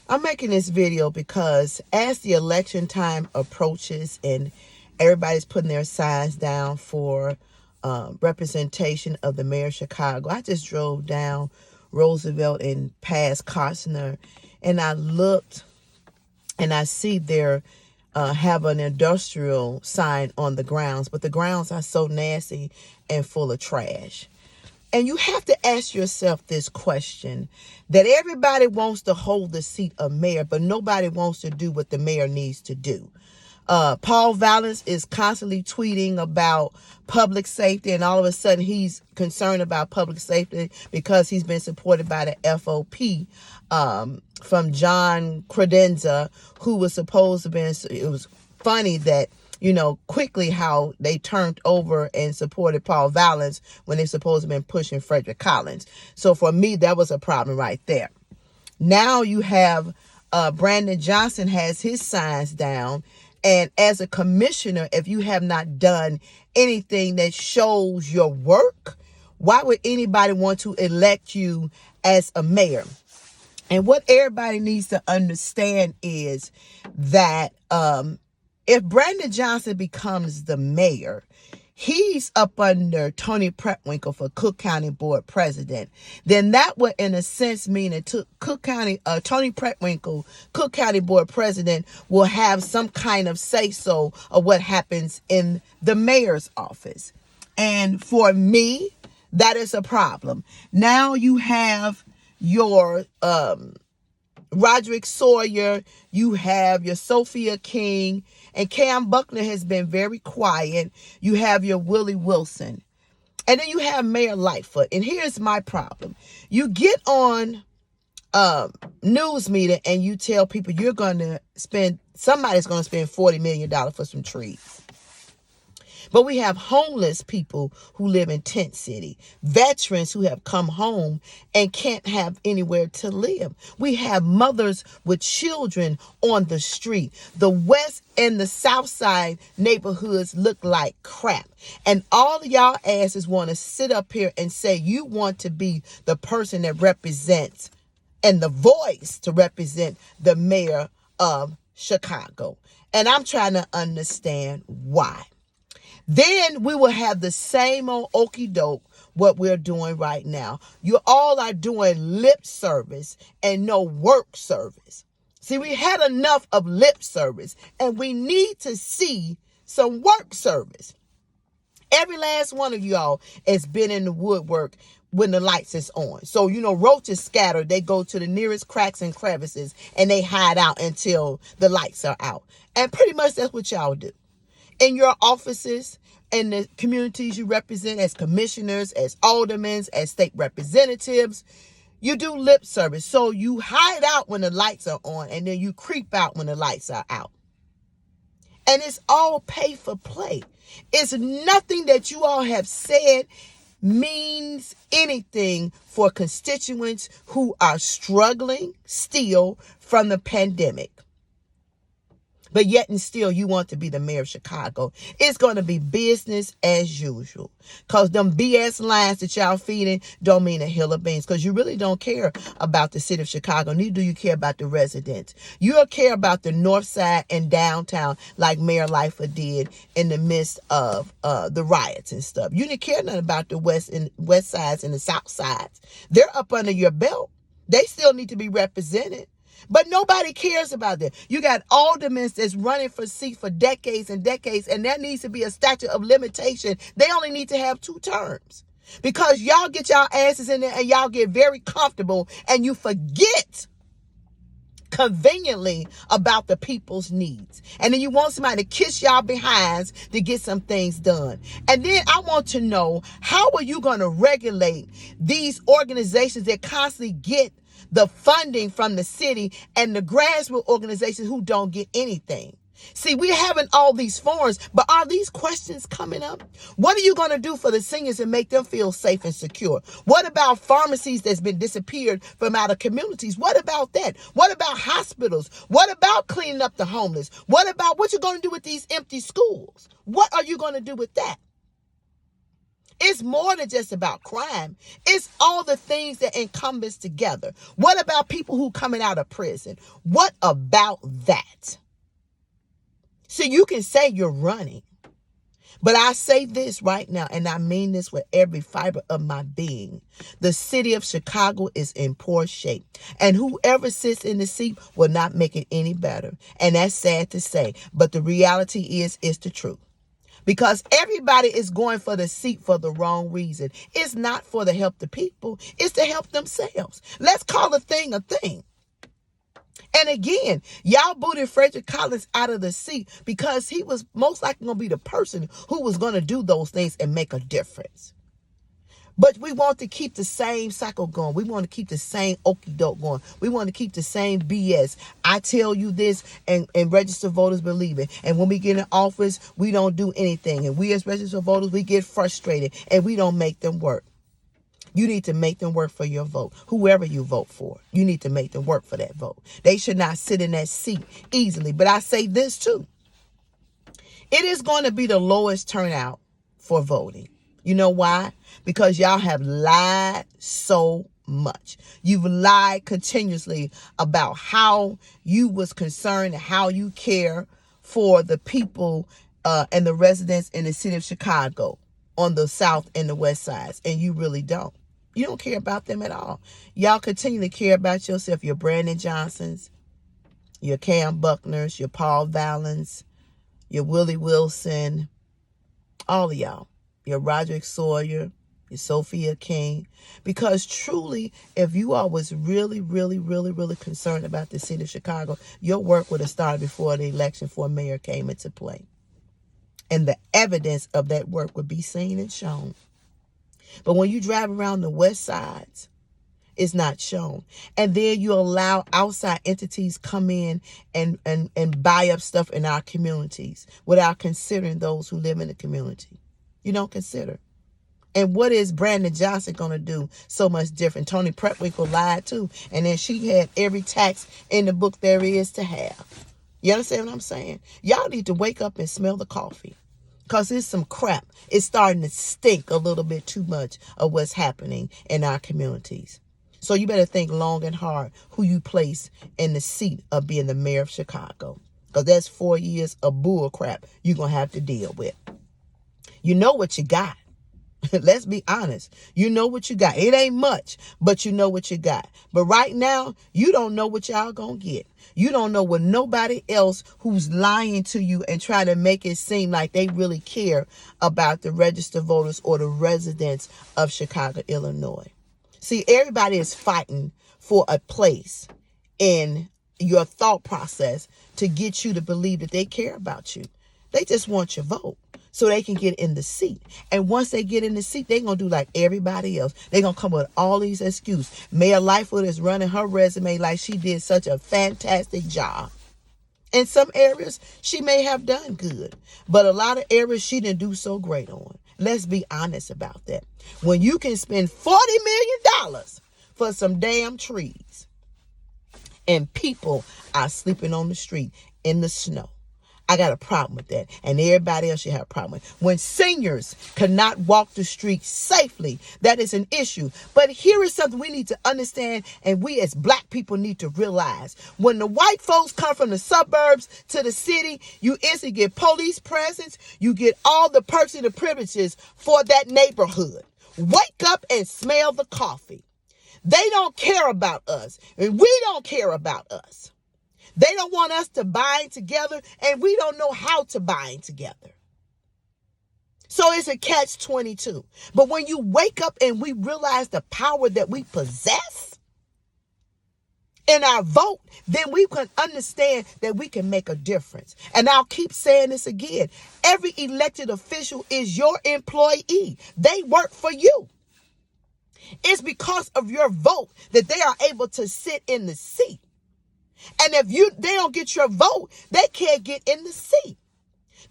I'm making this video because as the election time approaches and everybody's putting their signs down for representation of the mayor of Chicago, I just drove down Roosevelt and past Costner, and I looked and I see there have an industrial sign on the grounds, but the grounds are so nasty and full of trash. And you have to ask yourself this question, that everybody wants to hold the seat of mayor, but nobody wants to do what the mayor needs to do. Paul Valance is constantly tweeting about public safety, and all of a sudden he's concerned about public safety because he's been supported by the FOP from John Credenza, who was supposed to be. It was funny that, quickly how they turned over and supported Paul Valance when they're supposed to have been pushing Frederick Collins. So for me, that was a problem right there. Now you have Brandon Johnson has his signs down. And as a commissioner, if you have not done anything that shows your work, why would anybody want to elect you as a mayor? And what everybody needs to understand is that if Brandon Johnson becomes the mayor, he's up under Tony Pretwinkle for Cook County Board President. Then that would, in a sense, mean that Tony Pretwinkle, Cook County Board President, will have some kind of say-so of what happens in the mayor's office. And for me, that is a problem. Now you have your Roderick Sawyer, you have your Sophia King, and Cam Buckner has been very quiet. You have your Willie Wilson. And then you have Mayor Lightfoot. And here's my problem. You get on news media and you tell people somebody's going to spend $40 million for some trees. But we have homeless people who live in Tent City, veterans who have come home and can't have anywhere to live. We have mothers with children on the street. The West and the South Side neighborhoods look like crap. And all of y'all asses want to sit up here and say you want to be the person that represents and the voice to represent the mayor of Chicago. And I'm trying to understand why. Then we will have the same old okie doke what we're doing right now. You all are doing lip service and no work service. See, we had enough of lip service and we need to see some work service. Every last one of y'all has been in the woodwork when the lights is on. So, roaches scatter. They go to the nearest cracks and crevices and they hide out until the lights are out. And pretty much that's what y'all do. In your offices and the communities you represent as commissioners, as aldermen, as state representatives, you do lip service. So you hide out when the lights are on and then you creep out when the lights are out. And it's all pay for play. It's nothing that you all have said means anything for constituents who are struggling still from the pandemic. But yet and still, you want to be the mayor of Chicago. It's going to be business as usual. Because them BS lines that y'all feeding don't mean a hill of beans. Because you really don't care about the city of Chicago. Neither do you care about the residents. You don't care about the north side and downtown like Mayor Lightfoot did in the midst of the riots and stuff. You didn't care nothing about the west sides and the south sides. They're up under your belt. They still need to be represented. But nobody cares about that. You got aldermen that's running for seat for decades and decades, and there needs to be a statute of limitation. They only need to have 2 terms. Because y'all get y'all asses in there and y'all get very comfortable and you forget conveniently about the people's needs. And then you want somebody to kiss y'all behinds to get some things done. And then I want to know, how are you going to regulate these organizations that constantly get the funding from the city and the grassroots organizations who don't get anything? See, we're having all these forums, but are these questions coming up? What are you going to do for the seniors and make them feel safe and secure? What about pharmacies that's been disappeared from out of communities? What about that? What about hospitals? What about cleaning up the homeless? What about what you're going to do with these empty schools? What are you going to do with that? It's more than just about crime. It's all the things that encompass together. What about people who coming out of prison? What about that? So you can say you're running. But I say this right now, and I mean this with every fiber of my being. The city of Chicago is in poor shape. And whoever sits in the seat will not make it any better. And that's sad to say. But the reality is the truth. Because everybody is going for the seat for the wrong reason. It's not for to help the people. It's to help themselves. Let's call a thing a thing. And again, y'all booted Frederick Collins out of the seat because he was most likely going to be the person who was going to do those things and make a difference. But we want to keep the same cycle going. We want to keep the same okie doke going. We want to keep the same BS. I tell you this, and registered voters believe it. And when we get in office, we don't do anything. And we as registered voters, we get frustrated and we don't make them work. You need to make them work for your vote. Whoever you vote for, you need to make them work for that vote. They should not sit in that seat easily. But I say this too. It is going to be the lowest turnout for voting. You know why? Because y'all have lied so much. You've lied continuously about how you was concerned, how you care for the people and the residents in the city of Chicago on the south and the west sides. And you really don't. You don't care about them at all. Y'all continue to care about yourself. Your Brandon Johnsons, your Cam Buckners, your Paul Vallens, your Willie Wilson, all of y'all. Your Roderick Sawyer, your Sophia King. Because truly, if you all was really, really, really, really concerned about the city of Chicago, your work would have started before the election for mayor came into play. And the evidence of that work would be seen and shown. But when you drive around the west sides, it's not shown. And then you allow outside entities come in and buy up stuff in our communities without considering those who live in the community. You don't consider. And what is Brandon Johnson going to do so much different? Tony Pretwinkle lied too. And then she had every tax in the book there is to have. You understand what I'm saying? Y'all need to wake up and smell the coffee. Because it's some crap. It's starting to stink a little bit too much of what's happening in our communities. So you better think long and hard who you place in the seat of being the mayor of Chicago. Because that's 4 years of bull crap you're going to have to deal with. You know what you got. Let's be honest. You know what you got. It ain't much, but you know what you got. But right now, you don't know what y'all gonna get. You don't know what nobody else who's lying to you and trying to make it seem like they really care about the registered voters or the residents of Chicago, Illinois. See, everybody is fighting for a place in your thought process to get you to believe that they care about you. They just want your vote so they can get in the seat. And once they get in the seat, they're going to do like everybody else. They're going to come with all these excuses. Mayor Lightfoot is running her resume like she did such a fantastic job. In some areas, she may have done good. But a lot of areas she didn't do so great on. Let's be honest about that. When you can spend $40 million for some damn trees and people are sleeping on the street in the snow, I got a problem with that. And everybody else should have a problem with it. When seniors cannot walk the street safely, that is an issue. But here is something we need to understand, and we as black people need to realize. When the white folks come from the suburbs to the city, you instantly get police presence. You get all the perks and the privileges for that neighborhood. Wake up and smell the coffee. They don't care about us, and we don't care about us. They don't want us to bind together, and we don't know how to bind together. So it's a catch-22. But when you wake up and we realize the power that we possess in our vote, then we can understand that we can make a difference. And I'll keep saying this again. Every elected official is your employee. They work for you. It's because of your vote that they are able to sit in the seat. And if they don't get your vote, they can't get in the seat.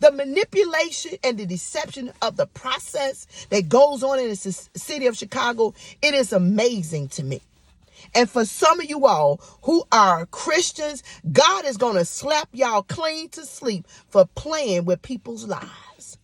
The manipulation and the deception of the process that goes on in the city of Chicago, it is amazing to me. And for some of you all who are Christians, God is going to slap y'all clean to sleep for playing with people's lives.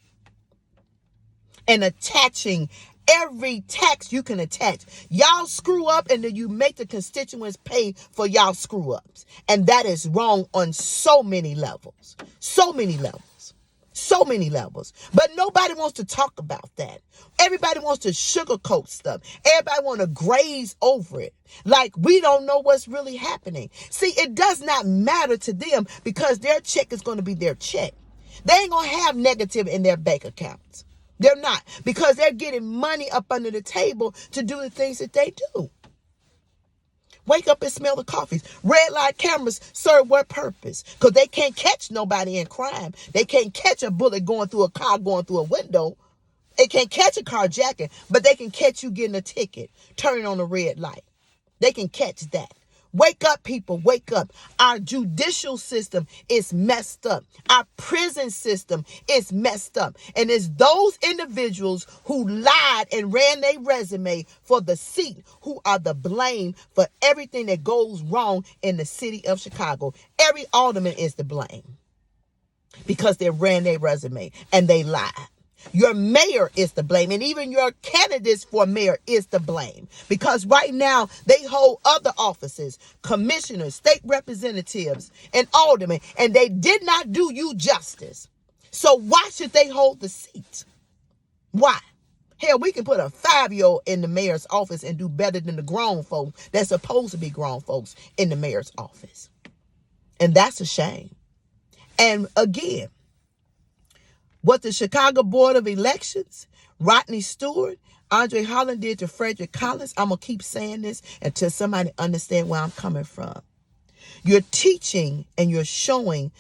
and attaching every tax you can attach. Y'all screw up and then you make the constituents pay for y'all screw ups. And that is wrong on so many levels. So many levels. So many levels. But nobody wants to talk about that. Everybody wants to sugarcoat stuff. Everybody want to graze over it. Like we don't know what's really happening. See, it does not matter to them because their check is going to be their check. They ain't going to have negative in their bank accounts. They're not, because they're getting money up under the table to do the things that they do. Wake up and smell the coffees. Red light cameras serve what purpose? Because they can't catch nobody in crime. They can't catch a bullet going through a car, going through a window. They can't catch a carjacking, but they can catch you getting a ticket, turning on a red light. They can catch that. Wake up, people, wake up. Our judicial system is messed up. Our prison system is messed up. And it's those individuals who lied and ran their resume for the seat who are the blame for everything that goes wrong in the city of Chicago. Every alderman is to blame because they ran their resume and they lied. Your mayor is to blame, and even your candidates for mayor is to blame, because right now they hold other offices, commissioners, state representatives, and aldermen, and they did not do you justice. So why should they hold the seat? Why? Hell, we can put a 5-year-old in the mayor's office and do better than the grown folks that's supposed to be grown folks in the mayor's office. And that's a shame. And again, what the Chicago Board of Elections, Rodney Stewart, Andre Holland did to Frederick Collins, I'm going to keep saying this until somebody understands where I'm coming from. You're teaching and you're showing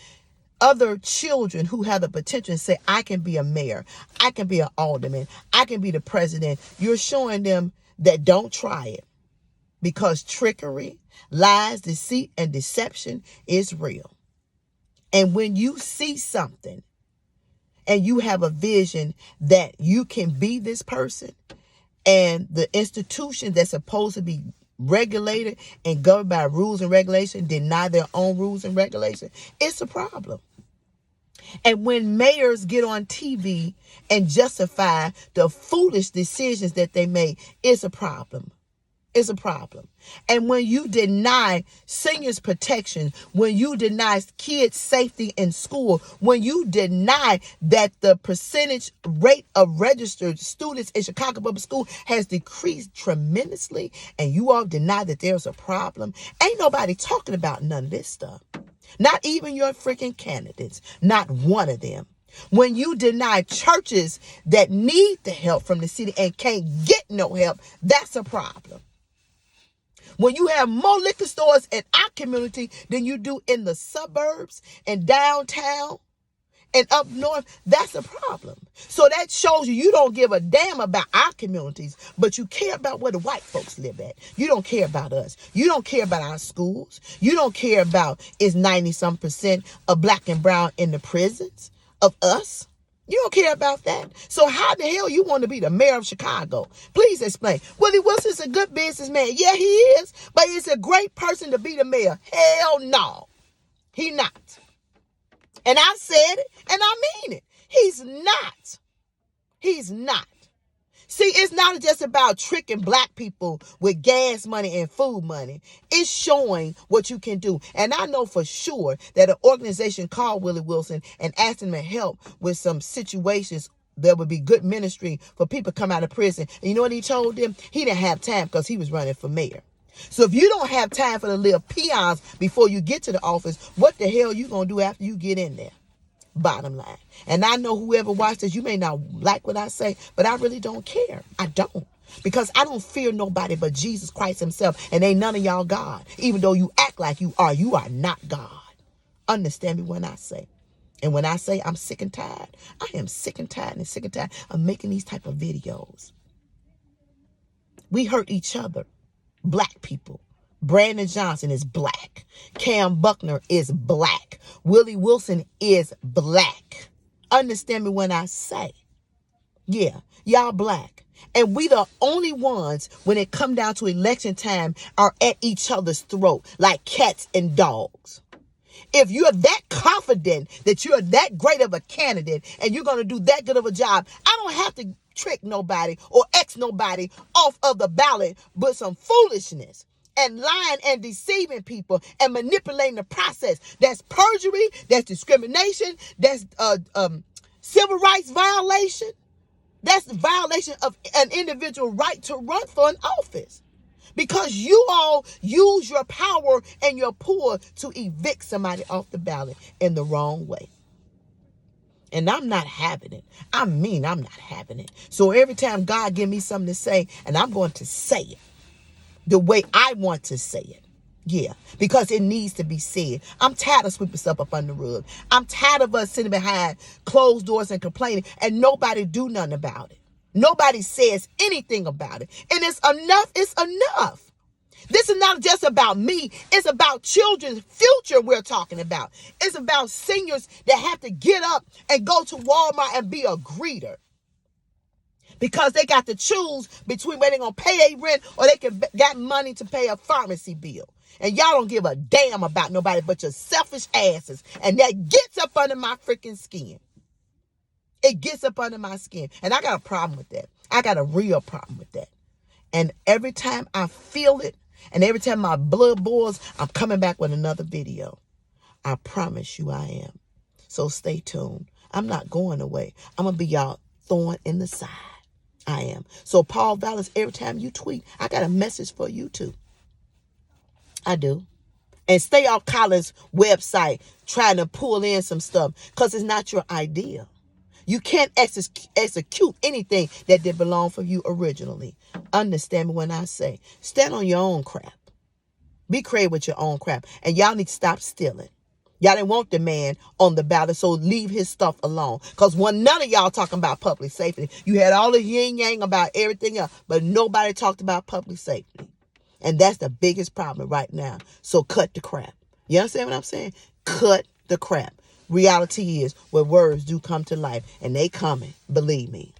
other children who have the potential to say, I can be a mayor, I can be an alderman, I can be the president. You're showing them that don't try it, because trickery, lies, deceit, and deception is real. And when you see something, and you have a vision that you can be this person, and the institution that's supposed to be regulated and governed by rules and regulations deny their own rules and regulations, it's a problem. And when mayors get on TV and justify the foolish decisions that they made, it's a problem. It's a problem. And when you deny seniors protection, when you deny kids safety in school, when you deny that the percentage rate of registered students in Chicago Public School has decreased tremendously, and you all deny that there's a problem, ain't nobody talking about none of this stuff. Not even your freaking candidates. Not one of them. When you deny churches that need the help from the city and can't get no help, that's a problem. When you have more liquor stores in our community than you do in the suburbs and downtown and up north, that's a problem. So that shows you don't give a damn about our communities, but you care about where the white folks live at. You don't care about us. You don't care about our schools. You don't care about is 90-some% of black and brown in the prisons of us. You don't care about that. So how the hell you want to be the mayor of Chicago? Please explain. Willie Wilson's a good businessman. Yeah, he is. But he's a great person to be the mayor. Hell no. He not. And I said it, and I mean it. He's not. He's not. See, it's not just about tricking black people with gas money and food money. It's showing what you can do. And I know for sure that an organization called Willie Wilson and asked him to help with some situations that would be good ministry for people to come out of prison. And you know what he told them? He didn't have time because he was running for mayor. So if you don't have time for the little peons before you get to the office, what the hell you going to do after you get in there? Bottom line. And I know whoever watched this, you may not like what I say, but I really don't care. I don't. Because I don't fear nobody but Jesus Christ himself. And ain't none of y'all God. Even though you act like you are not God. Understand me when I say. And when I say I'm sick and tired, I am sick and tired of making these type of videos. We hurt each other. Black people. Brandon Johnson is black. Cam Buckner is black. Willie Wilson is black. Understand me when I say, yeah, y'all black. And we the only ones, when it come down to election time, are at each other's throat like cats and dogs. If you're that confident that you're that great of a candidate and you're going to do that good of a job, I don't have to trick nobody or X nobody off of the ballot, but some foolishness and lying and deceiving people and manipulating the process. That's perjury, that's discrimination, that's civil rights violation. That's the violation of an individual right to run for an office. Because you all use your power and your pull to evict somebody off the ballot in the wrong way. And I'm not having it. I'm not having it. So every time God give me something to say, and I'm going to say it the way I want to say it. Yeah, because it needs to be said. I'm tired of sweeping stuff up under the rug. I'm tired of us sitting behind closed doors and complaining and nobody do nothing about it. Nobody says anything about it. And it's enough. It's enough. This is not just about me. It's about children's future we're talking about. It's about seniors that have to get up and go to Walmart and be a greeter. Because they got to choose between whether they're going to pay a rent or they got money to pay a pharmacy bill. And y'all don't give a damn about nobody but your selfish asses. And that gets up under my freaking skin. It gets up under my skin. And I got a problem with that. I got a real problem with that. And every time I feel it, and every time my blood boils, I'm coming back with another video. I promise you I am. So stay tuned. I'm not going away. I'm going to be y'all thorn in the side. I am. So Paul Vallis, every time you tweet, I got a message for you too. I do. And stay off Colin's website trying to pull in some stuff because it's not your idea. You can't execute anything that did belong for you originally. Understand me when I say, stand on your own crap. Be creative with your own crap. And y'all need to stop stealing. Y'all didn't want the man on the ballot, so leave his stuff alone. Because none of y'all talking about public safety. You had all the yin-yang about everything else, but nobody talked about public safety. And that's the biggest problem right now. So cut the crap. You understand what I'm saying? Cut the crap. Reality is where words do come to life, and they coming, believe me.